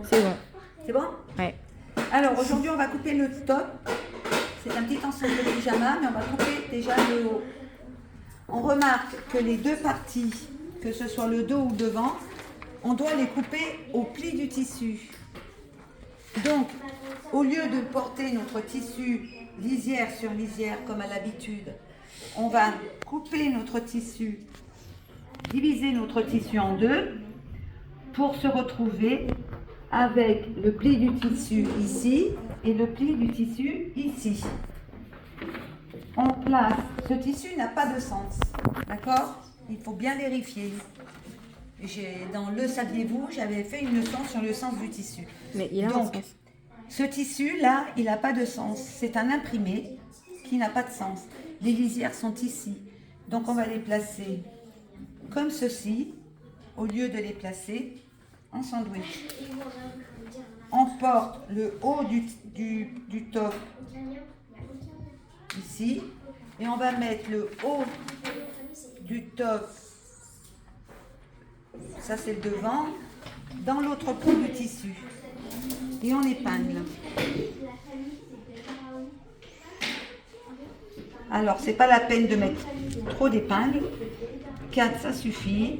C'est bon. C'est bon? Ouais. Alors aujourd'hui on va couper le top. C'est un petit ensemble de pyjama, mais on va couper déjà le haut. On remarque que les deux parties, que ce soit le dos ou le devant, on doit les couper au pli du tissu. Donc, au lieu de porter notre tissu lisière sur lisière comme à l'habitude, on va couper notre tissu, diviser notre tissu en deux pour se retrouver avec le pli du tissu ici et le pli du tissu ici. On place, ce tissu n'a pas de sens, d'accord? Il faut bien vérifier. Dans le saviez-vous, j'avais fait une leçon sur le sens du tissu. Mais il a un Donc, sens. ce tissu-là, il n'a pas de sens. C'est un imprimé qui n'a pas de sens. Les lisières sont ici. Donc, on va les placer comme ceci, au lieu de les placer en sandwich. On porte le haut du top ici. Et on va mettre le haut du top, ça c'est le devant, dans l'autre bout du tissu. Et on épingle. Alors, c'est pas la peine de mettre trop d'épingles. 4, ça suffit.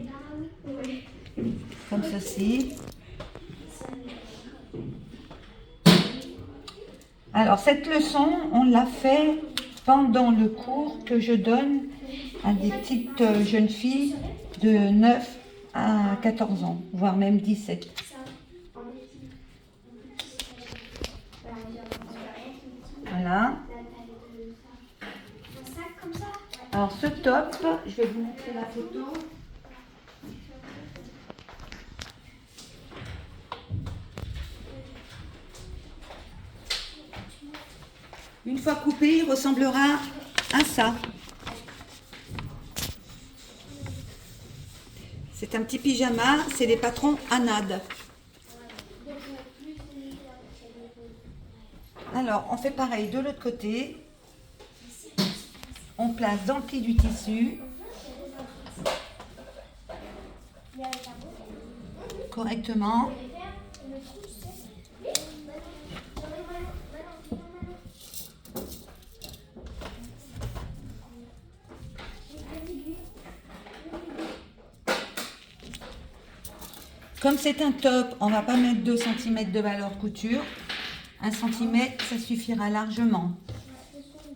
Comme ceci. Alors, cette leçon, on l'a fait pendant le cours que je donne à des petites jeunes filles de 9 à 14 ans, voire même 17. Voilà. Alors ce top, je vais vous montrer la photo. Une fois coupé, il ressemblera à ça. C'est un petit pyjama, c'est les patrons Anad. Alors, on fait pareil de l'autre côté. On place dans le pli du tissu correctement. Comme c'est un top, on ne va pas mettre 2 cm de valeur couture. 1 cm, ça suffira largement.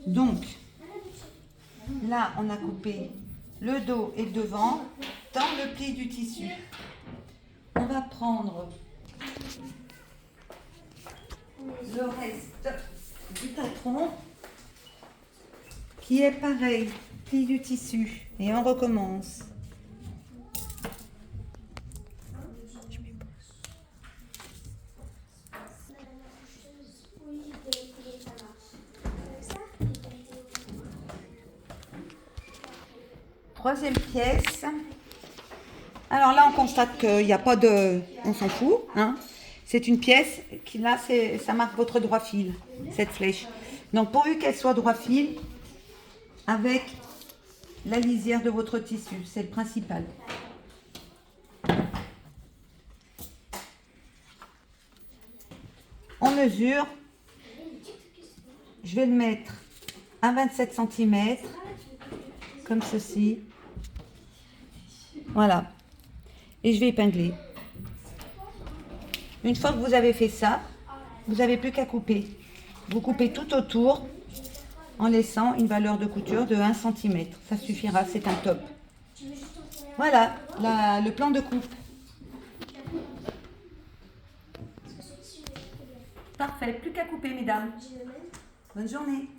Donc, là, on a coupé le dos et le devant dans le pli du tissu. On va prendre le reste du patron qui est pareil, pli du tissu. Et on recommence. Troisième pièce. Alors là, on constate qu'il n'y a pas de... On s'en fout. Hein. C'est une pièce qui, là, ça marque votre droit fil, cette flèche. Donc, pourvu qu'elle soit droit fil, avec la lisière de votre tissu, c'est le principal. On mesure. Je vais le mettre à 27 cm, comme ceci. Voilà. Et je vais épingler. Une fois que vous avez fait ça, vous n'avez plus qu'à couper. Vous coupez tout autour en laissant une valeur de couture de 1 cm. Ça suffira, c'est un top. Voilà, le plan de coupe. Parfait, plus qu'à couper, mesdames. Bonne journée.